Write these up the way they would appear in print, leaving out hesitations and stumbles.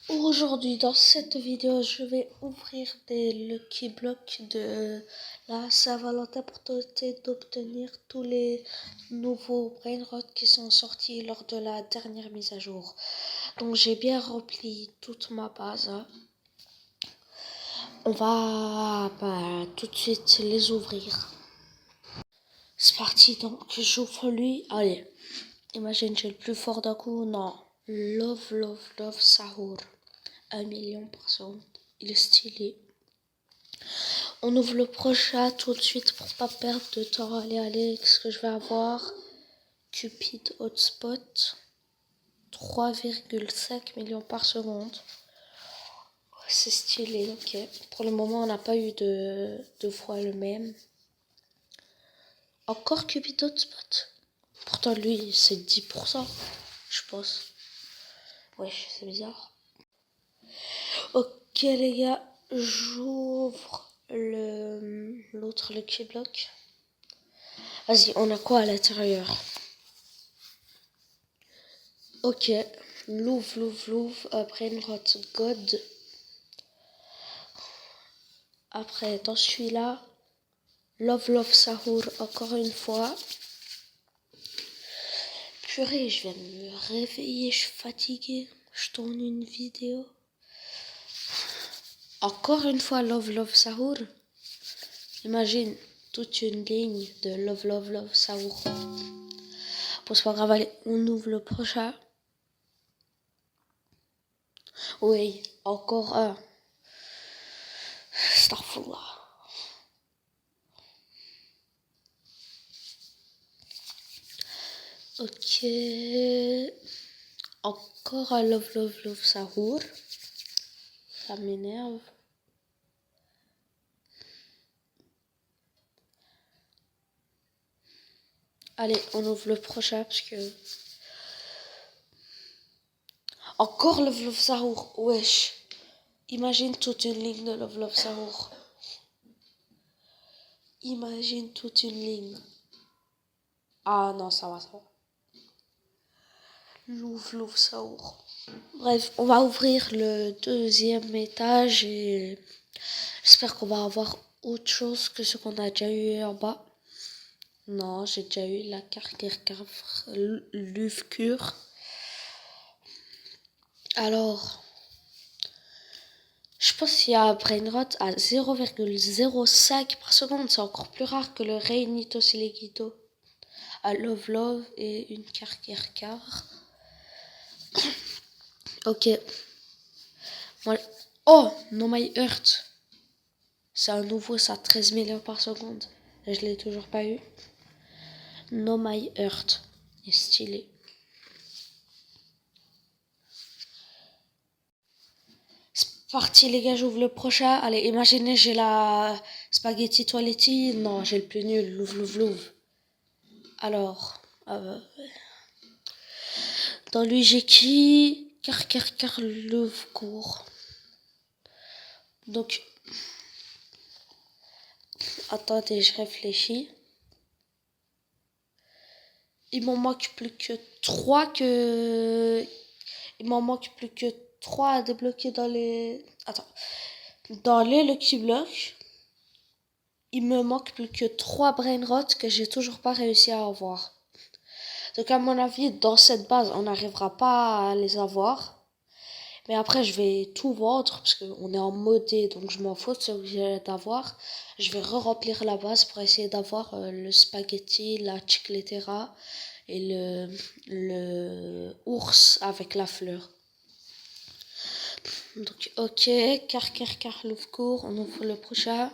Aujourd'hui, dans cette vidéo, je vais ouvrir des Lucky Blocks de la Saint-Valentin pour tenter d'obtenir tous les nouveaux brainrots qui sont sortis lors de la dernière mise à jour. Donc, j'ai bien rempli toute ma base. On va tout de suite les ouvrir. C'est parti, donc j'ouvre lui. Allez, imagine, j'ai le plus fort d'un coup. Non, Love Sahur. 1 million par seconde. Il est stylé. On ouvre le prochain tout de suite pour pas perdre de temps. Allez, qu'est-ce que je vais avoir? Cupid Hotspot. 3,5 millions par seconde. C'est stylé, ok. Pour le moment, on n'a pas eu deux fois le même. Encore Cupid Hotspot. Pourtant, lui, c'est 10%, je pense. Wesh, c'est bizarre. Ok, les gars, j'ouvre l'autre Lucky Block. Vas-y, on a quoi à l'intérieur? Ok, Louvre, Brainrot God. Après, dans celui-là, Love Sahur, encore une fois. Purée, je viens de me réveiller, je suis fatiguée. Je tourne une vidéo. Encore une fois, Love Sahur. Imagine toute une ligne de Love Sahur. Bon, c'est pas grave, allez, on ouvre le prochain. Oui, encore un. Starfullah. Ok. Encore un Love Sahur. Ça m'énerve. Allez, on ouvre le prochain parce que... Encore Love Sahur. Wesh. Imagine toute une ligne de Love Sahur. Imagine toute une ligne. Ah non, ça va. Love Sahur. Bref, on va ouvrir le deuxième étage et j'espère qu'on va avoir autre chose que ce qu'on a déjà eu en bas. Non, j'ai déjà eu la Lufcure. Alors, je pense qu'il y a un brainrot à 0,05 par seconde. C'est encore plus rare que le Reinito Selegito à Love et une Car. Ok. Oh, No My Earth. C'est un nouveau, ça, 13 millions par seconde. Et je l'ai toujours pas eu. No My Earth. Il est stylé. C'est parti, les gars, j'ouvre le prochain. Allez, imaginez, j'ai la Spaghetti Toiletti. Non, j'ai le plus nul. Louve. Alors, dans lui, j'ai qui? Car, Louvre. Donc, attendez, je réfléchis. Il m'en manque plus que 3 Il m'en manque plus que 3 à débloquer dans les... Attends. Dans les Lucky Blocks, il me manque plus que 3 brainrots que j'ai toujours pas réussi à avoir. Donc à mon avis, dans cette base, on n'arrivera pas à les avoir. Mais après, je vais tout vendre parce qu'on est en modé, donc je m'en fous de ce que j'ai d'avoir. Je vais re-remplir la base pour essayer d'avoir le spaghetti, la chicletera et le ours avec la fleur. Donc, ok, car, Louvre, on ouvre le prochain.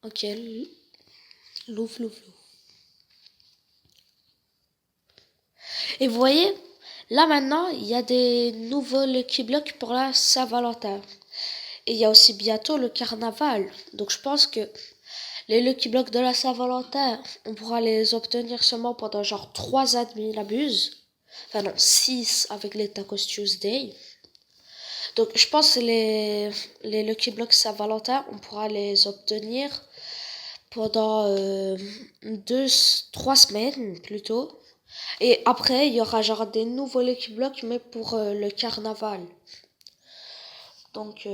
Ok, Louvre. Et vous voyez, là maintenant, il y a des nouveaux Lucky Blocks pour la Saint-Valentin. Et il y a aussi bientôt le carnaval. Donc je pense que les Lucky Blocks de la Saint-Valentin, on pourra les obtenir seulement pendant genre 3 admis l'abuse. Enfin non, 6 avec les Tacos Tuesday. Donc je pense que les Lucky Blocks Saint-Valentin, on pourra les obtenir pendant 3 semaines plutôt. Et après, il y aura genre des nouveaux Lucky Blocks, mais pour le carnaval. Donc,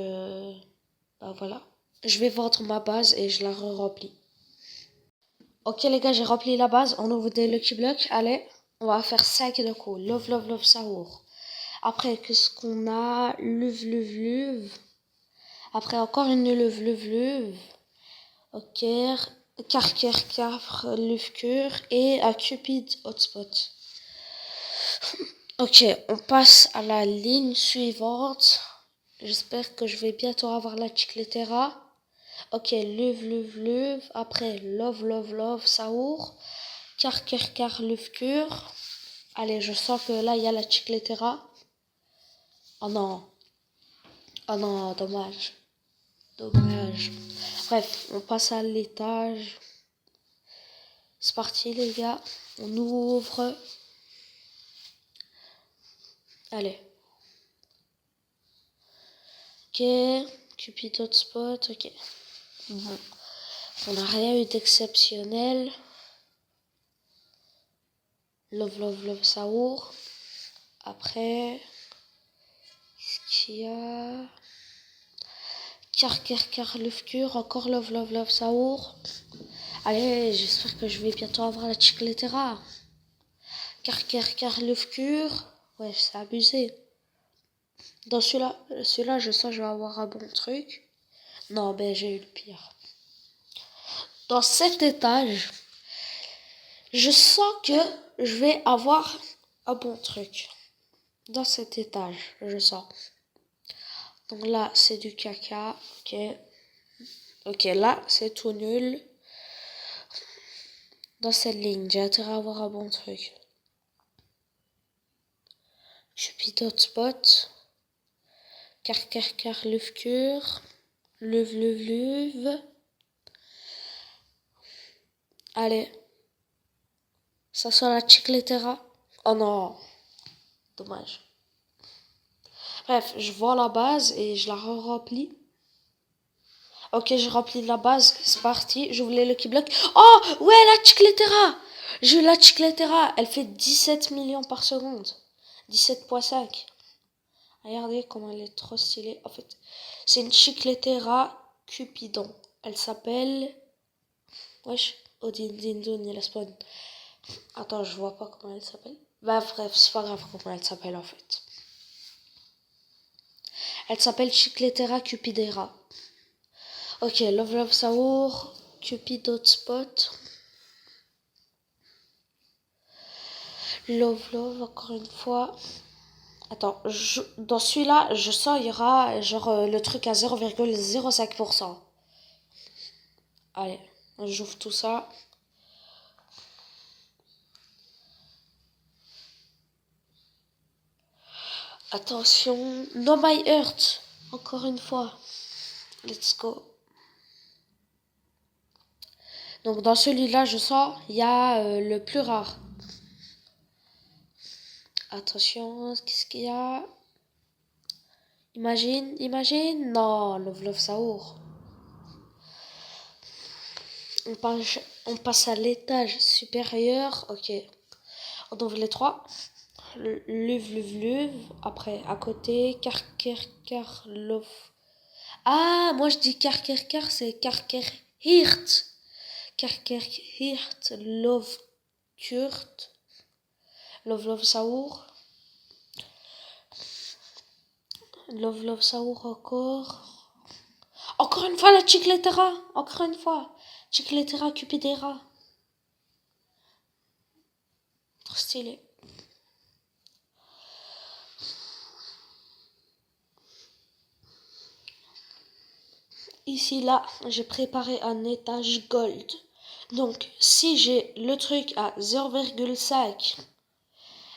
bah voilà. Je vais vendre ma base et je la remplis. Ok les gars, j'ai rempli la base. On ouvre des Lucky Blocks. Allez, on va faire 5 de coup. Love, love, love, Saour. Après, qu'est-ce qu'on a? Luve, luve, luve. Après, encore une luve, luve, luve. Ok. Car, luve, cure. Et à Cupid Hotspot. Ok, on passe à la ligne suivante. J'espère que je vais bientôt avoir la chicletera. Ok, luve, luve, luve. Après, love, love, love, Saour. Car, luve, cure. Allez, je sens que là, il y a la chicletera. Oh non. Oh non, dommage. Dommage. Bref, on passe à l'étage. C'est parti, les gars. On ouvre. Allez. Ok. Cupid Hotspot. Ok. Bon. On n'a rien eu d'exceptionnel. Love, love, love, Saour. Après. Qu'est-ce qu'il y a? Car, love, cure. Encore love, love, love, Saour. Allez, j'espère que je vais bientôt avoir la chicletera. Car, love, cure. Ouais, c'est abusé. Dans celui-là, je sens que je vais avoir un bon truc. Non, ben j'ai eu le pire. Dans cet étage, je sens que je vais avoir un bon truc. Dans cet étage, je sens. Donc là, c'est du caca. Ok. Ok, là, c'est tout nul. Dans cette ligne, j'ai intérêt à avoir un bon truc. Cupid Hotspot. Car, luve, cure. Luve, luve, luve. Allez. Ça sent la chicletera. Oh non. Dommage. Bref, je vois la base et je la remplis. Ok, je remplis la base, c'est parti. J'ouvre les Lucky Block. Oh, ouais, la chicletera. J'ai la chicletera. Elle fait 17 millions par seconde. 17,5. Regardez comment elle est trop stylée. En fait, c'est une chicletera Cupidon. Elle s'appelle... Wesh, Odin il a spawn. Attends, je vois pas comment elle s'appelle. Bah bref, c'est pas grave comment elle s'appelle en fait. Elle s'appelle Chicletera Cupidera. Ok, Love Love Saour, Cupid Hotspot. Love Love, encore une fois. Attends, dans celui-là, je sens il y aura genre le truc à 0,05%. Allez, j'ouvre tout ça. Attention, No My Earth. Encore une fois. Let's go. Donc dans celui-là, je sens, il y a le plus rare. Attention, qu'est-ce qu'il y a? Imagine. Non, Love Love Saour. On passe à l'étage supérieur. Ok. On ouvre les trois. Luve. Après, à côté, car, love. Ah, moi je dis car, c'est hirt. Hirt, love, kurt. Love, Saour. Love, Saour encore. Encore une fois la chicletera. Encore une fois. Chicletera cupidera. Trop stylé. Ici, là, j'ai préparé un étage gold. Donc, si j'ai le truc à 0,5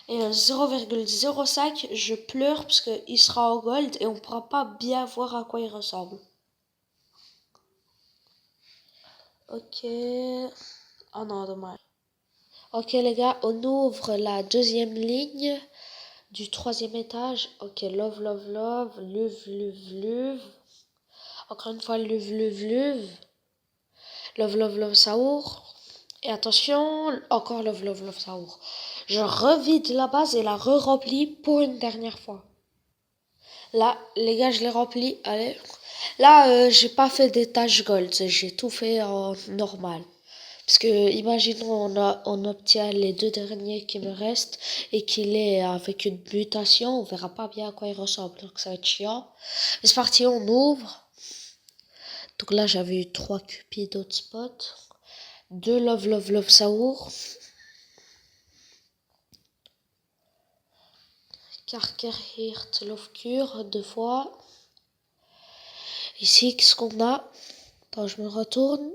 et 0,05, je pleure parce qu'il sera en gold et on ne pourra pas bien voir à quoi il ressemble. Ok. Oh non, dommage. Ok les gars, on ouvre la deuxième ligne du troisième étage. Ok, love, luve. Encore une fois, luve. Love, Saour. Et attention, encore love, Saour. Je revide la base et la re-remplis pour une dernière fois. Là, les gars, je l'ai rempli. Allez. Là, j'ai pas fait des tâches gold. J'ai tout fait en normal. Parce que, imaginons, on obtient les deux derniers qui me restent et qu'il est avec une mutation. On verra pas bien à quoi il ressemble. Donc, ça va être chiant. Mais c'est parti, on ouvre. Donc là, j'avais eu 3 Cupid Hotspot. 2 Love Love Love Saour. Karker Hirt Love Cure 2 fois. Ici, qu'est-ce qu'on a? Attends, je me retourne.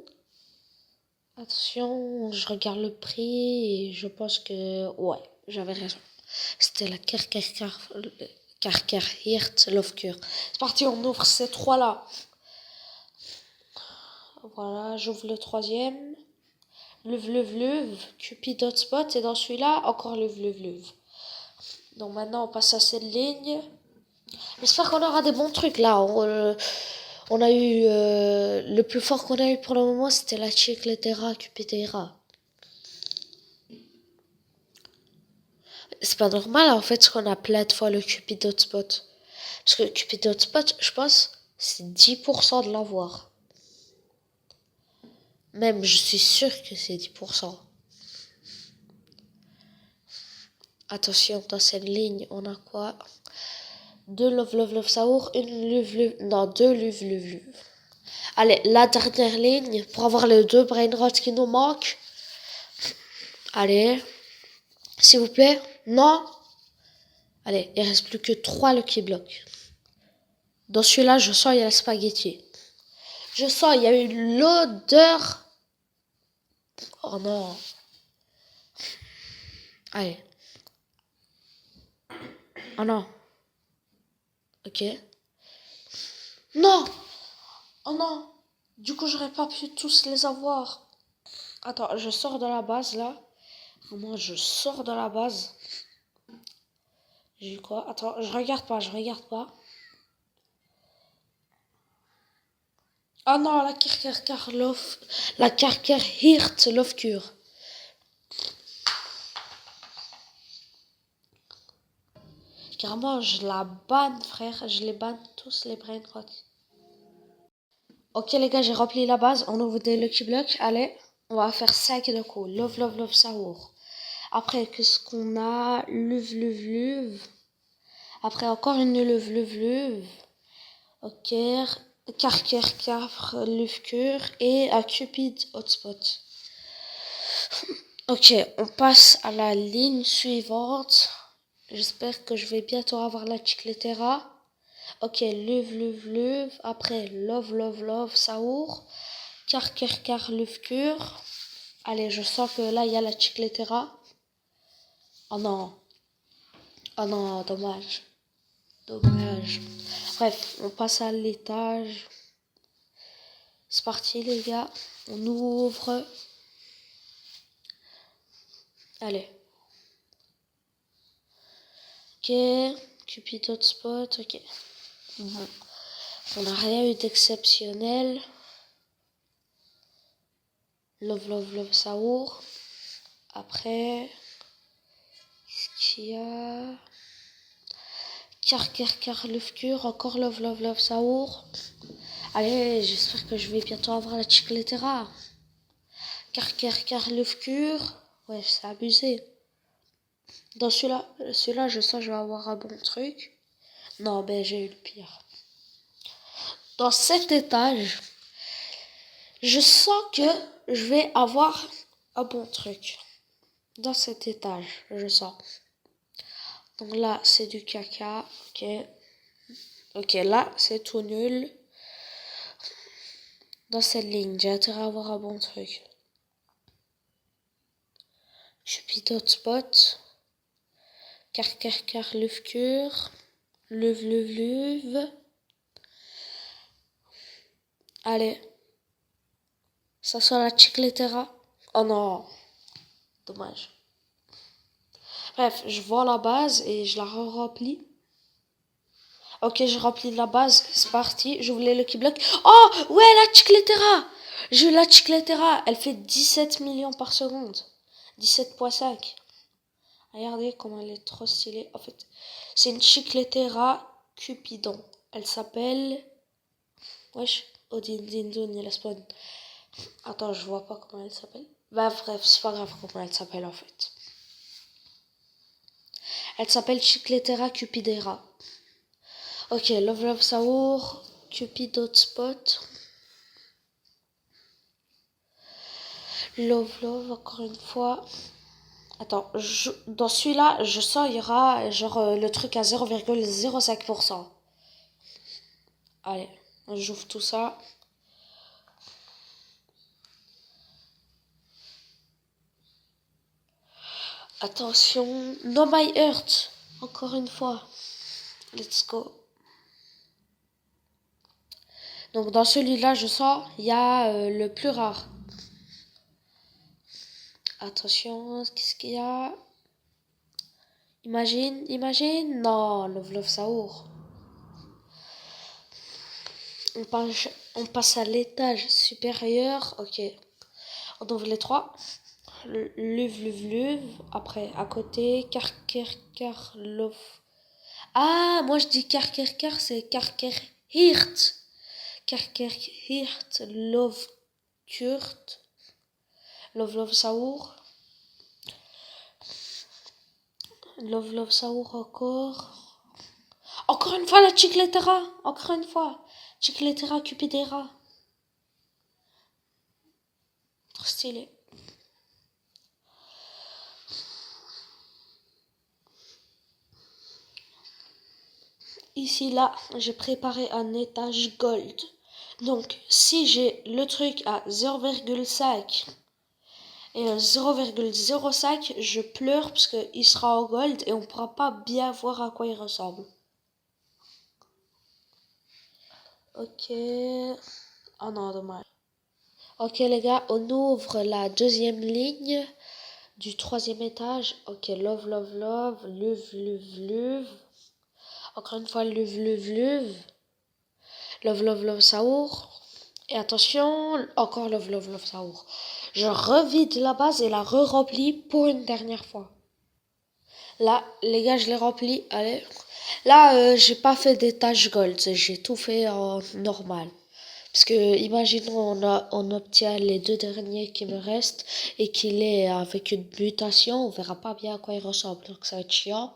Attention, je regarde le prix et je pense que... Ouais, j'avais raison. C'était la Karker Hirt Love Cure. C'est parti, on ouvre ces 3-là. Voilà, j'ouvre le 3e. Luv, Cupid Hotspot. Et dans celui-là, encore Luv. Donc maintenant, on passe à cette ligne. J'espère qu'on aura des bons trucs là. On a eu... le plus fort qu'on a eu pour le moment, c'était la Chicletera Cupidera. C'est pas normal en fait qu'on a plein de fois le Cupid Hotspot. Parce que Cupid Hotspot, je pense, c'est 10% de l'avoir. Même, je suis sûre que c'est 10%. Attention, dans cette ligne, on a quoi? 2 Love Saour, une Luv. Non, 2 Luv. Allez, la dernière ligne, pour avoir les 2 Brain Rot qui nous manquent. Allez, s'il vous plaît. Non. Allez, il reste plus que 3 Lucky Block. Dans celui-là, je sens il y a le spaghetti. Je sens il y a eu l'odeur. Oh non. Allez. Oh non. Ok. Non. Oh non. Du coup, j'aurais pas pu tous les avoir. Attends, je sors de la base là. Moi, je sors de la base. J'ai eu quoi? Attends, je regarde pas. Ah non, la Karker Hirt Love Cure. Carrément, je la banne, frère. Je les banne tous les brain rot. Ok, les gars, j'ai rempli la base. On ouvre des Lucky Blocks. Allez, on va faire 5 de coup. Love, Saour. Après, qu'est-ce qu'on a? Luv. Après, encore une Luv. Ok. Karker, Luv Cure. Et à Cupid Hotspot. Ok, on passe à la ligne suivante. J'espère que je vais bientôt avoir la Chicletera. Ok, Luv. Après, Love, Saour. Car, Luv Cure. Allez, je sens que là, il y a la Chicletera. Oh non. Oh non, dommage. Bref, on passe à l'étage. C'est parti, les gars. On ouvre. Allez. Ok. Cupid Hotspot. Ok. Bon. On n'a rien eu d'exceptionnel. Love, Saour. Après. Qu'est-ce qu'il y a? Car, Luv Cure. Encore Love, Saour. Allez, j'espère que je vais bientôt avoir la Chicletera. Car, Luv Cure. Ouais, c'est abusé. Dans celui-là, je sens que je vais avoir un bon truc. Non, ben j'ai eu le pire. Dans cet étage, je sens que je vais avoir un bon truc. Dans cet étage, je sens. Donc là, c'est du caca. Ok. Ok, là, c'est tout nul. Dans cette ligne, j'ai intérêt à avoir un bon truc. Cupid Hotspot. Car, Luv Cure. Luv. Allez. Ça sent la Chicletera. Oh non. Dommage. Bref, je vois la base et je la remplis. Ok, je remplis la base. C'est parti. J'ouvre les Lucky Block. Oh, ouais, la Chicletera. J'ai la Chicletera. Elle fait 17 millions par seconde. 17,5. Regardez comment elle est trop stylée. En fait, c'est une Chicletera Cupidon. Elle s'appelle... Wesh, Odin Dindon, il spawn. Attends, je vois pas comment elle s'appelle. Bah bref, c'est pas grave comment elle s'appelle en fait. Elle s'appelle Chicletera Cupidera. Ok, Love Love Saour, Cupid Hotspot. Love Love, encore une fois. Attends, dans celui-là, je sens il y aura genre le truc à 0,05%. Allez, j'ouvre tout ça. Attention, No My Heart, encore une fois. Let's go. Donc dans celui-là, je sens, il y a le plus rare. Attention, qu'est-ce qu'il y a? Imagine. Non, Love Love Saour. On passe à l'étage supérieur. Ok. On ouvre les trois. Luv. Après, à côté, Karkerkar Love. Ah, moi je dis Karkerkar, c'est Karkerhirt. Karkerhirt Love Kurt. Love Saour. Love Saour encore. Encore une fois la Chicletera. Encore une fois. Chicletera Cupidera. Trop stylé. Ici, là, j'ai préparé un étage gold. Donc, si j'ai le truc à 0,5 et 0,05, je pleure parce qu'il sera en gold et on pourra pas bien voir à quoi il ressemble. Ok. Oh non, dommage. Ok les gars, on ouvre la deuxième ligne du troisième étage. Ok, love. Encore une fois, love. Love Saour. Et attention, encore love Saour. Je revide la base et la re-remplis pour une dernière fois. Là, les gars, je l'ai rempli. Allez. Là, j'ai pas fait des tâches gold. J'ai tout fait en normal. Parce que, imaginons, on obtient les deux derniers qui me restent et qu'il est avec une mutation. On verra pas bien à quoi il ressemble. Donc, ça va être chiant.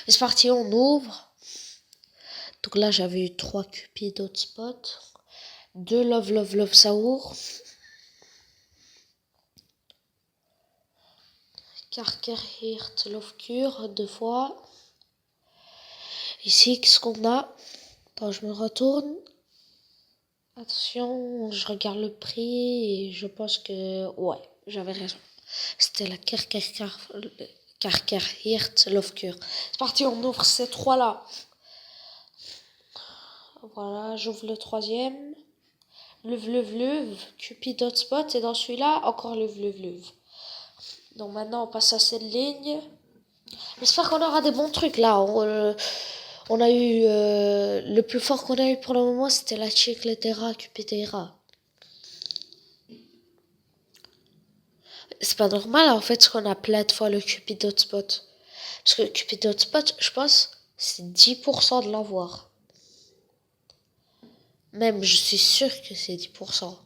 Mais c'est parti, on ouvre. Donc là, j'avais eu 3 Cupid Hotspot. 2 Love Saour. Karkerhirt Love Cure 2 fois. Ici, qu'est-ce qu'on a? Attends, je me retourne. Attention, je regarde le prix et je pense que... Ouais, j'avais raison. C'était la Karkerhirt Love Cure. C'est parti, on ouvre ces 3-là. Voilà, j'ouvre le troisième. Love. Cupid Hotspot. Et dans celui-là, encore love. Donc maintenant, on passe à cette ligne. J'espère qu'on aura des bons trucs là. On a eu le plus fort qu'on a eu pour le moment, c'était la Chicletera Cupidera. C'est pas normal en fait qu'on a plein de fois le Cupid Hotspot. Parce que Cupid Hotspot, je pense, c'est 10% de l'avoir. Même, je suis sûre que c'est 10%.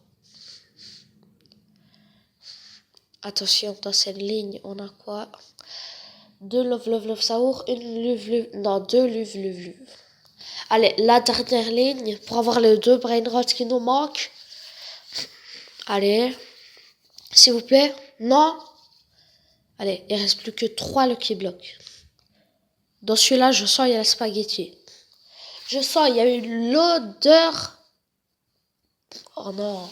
Attention, dans cette ligne, on a quoi? 2 Love Saour, deux Luve. Allez, la dernière ligne, pour avoir les 2 brain rots qui nous manquent. Allez, s'il vous plaît. Non. Allez, il reste plus que 3 Lucky Block. Dans celui-là, je sens il y a le spaghetti. Je sens il y a eu l'odeur. Oh non.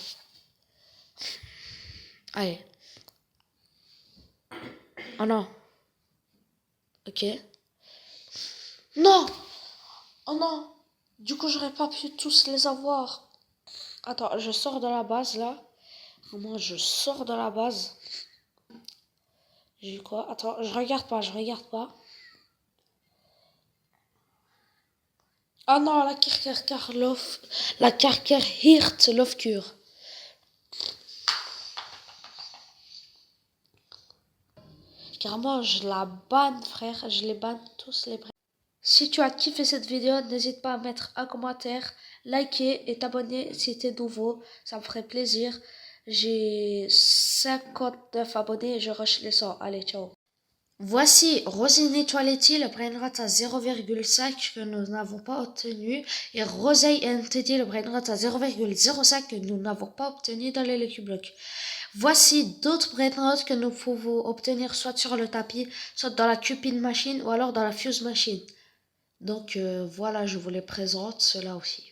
Allez. Oh non. Ok. Non. Oh non. Du coup, j'aurais pas pu tous les avoir. Attends, je sors de la base là. Moi, je sors de la base. J'ai eu quoi? Attends, je regarde pas. Ah non, la Karkerhirt Love Cure. Carrément, je la banne, frère. Je les banne tous les brain. Si tu as kiffé cette vidéo, n'hésite pas à mettre un commentaire, liker et t'abonner si t'es nouveau. Ça me ferait plaisir. J'ai 59 abonnés et je rush les 100. Allez, ciao. Voici Rosine Toiletti, le brainrot à 0,5 que nous n'avons pas obtenu, et Rosey NTD, le brainrot à 0,05 que nous n'avons pas obtenu dans les Lucky Blocks. Voici d'autres brainrots que nous pouvons obtenir soit sur le tapis, soit dans la Cupid Machine ou alors dans la Fuse Machine. Donc voilà, je vous les présente, ceux-là aussi.